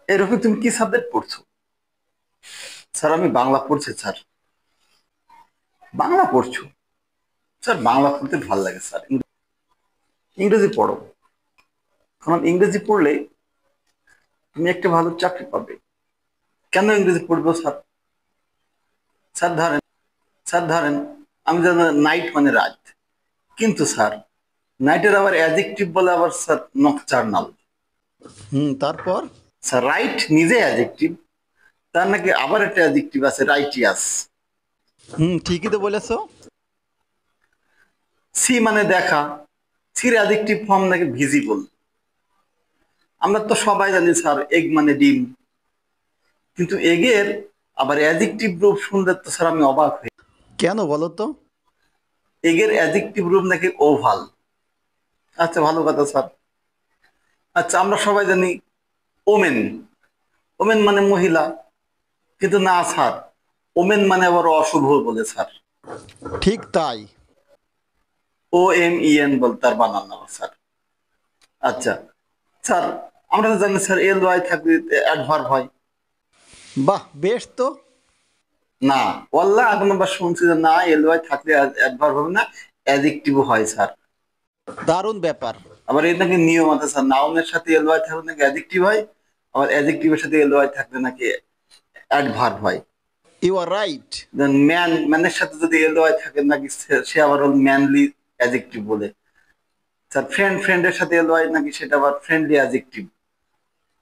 এই রফিক, তুমি কি সাবজেক্ট পড়ছো? স্যার আমি বাংলা পড়ছি স্যার। বাংলা পড়ছো? স্যার বাংলা পড়তে ভালো লাগে স্যার। ইংরেজি পড়ো, কারণ ইংরেজি পড়লে তুমি একটা ভালো চাকরি পাবে। কেন ইংরেজি পড়বো স্যার? স্যার ধরেন স্যার ধরেন আমি জানি নাইট মানে রাত, কিন্তু স্যার নাইটের আবার অ্যাডজেক্টিভ বলে আবার স্যার নকচারনাল। তারপর? স্যার রাইট নিজে অ্যাডজেক্টিভ, তার নাকি আবার একটা অ্যাডজেক্টিভ আছে রাইটিয়াস। ঠিকই তো বলেছো। সি মানে দেখা, সির অ্যাডজেক্টিভ ফর্ম নাকি ভিজিবল। আমরা তো সবাই জানি স্যার এগ মানে ডিম, কিন্তু এগের আবার অ্যাডজেক্টিভ রূপ শুনলে তো স্যার আমি অবাক হই। কেন বলো তো? এগের অ্যাডজেক্টিভ রূপ নাকি ওভাল। আচ্ছা ভালো কথা স্যার। আচ্ছা আমরা সবাই জানি ওমেন, ওমেন মানে মহিলা, কিন্তু না স্যার, ওমেন মানে আবার অশুভ বলে স্যার। ঠিক তাই। OMEN বল তার বানান নাম স্যার। আচ্ছা স্যার, আমরা তো জানি স্যার LY থাকলে অ্যাডভার্ব হয়। বাহ, বেশ তো। না, ওয়াল্লাহ এখন আবার শুনছি যে না, LY থাকলে অ্যাডভার্ব হবে না, অ্যাডজেক্টিভও হয় স্যার। দারুণ ব্যাপার। আবার এর নাকি নিয়ম আছে স্যার, নাউনের সাথে LY থাকলে নাকি অ্যাডজেক্টিভ হয়, আবার অ্যাডজেক্টিভের সাথে LY থাকলে নাকি অ্যাডভার্ব হয়। You R right. ম্যান, ম্যানের সাথে যদি LY থাকে নাকি সে আবার হল ম্যানলি অ্যাডজেক্টিভ বলে। স্যার ফ্রেন্ড, ফ্রেন্ডের সাথে LY নাকি সেটা আবার ফ্রেন্ডলি অ্যাডজেক্টিভ।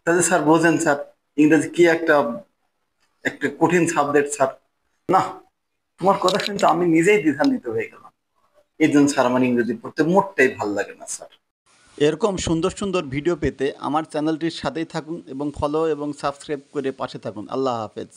তাহলে স্যার বোঝেন স্যার, ইংরেজি কি একটা একটা কঠিন সাবজেক্ট স্যার। না, তোমার কথা শুনতে আমি নিজেই দ্বিধান্বিত হয়ে গেলাম। এই জন্য স্যার আমার ইংরেজি পড়তে মোটেই ভালো লাগে না স্যার। এরকম সুন্দর সুন্দর ভিডিও পেতে আমার চ্যানেলটির সাথেই থাকুন এবং ফলো এবং সাবস্ক্রাইব করে পাশে থাকুন। আল্লাহ হাফেজ।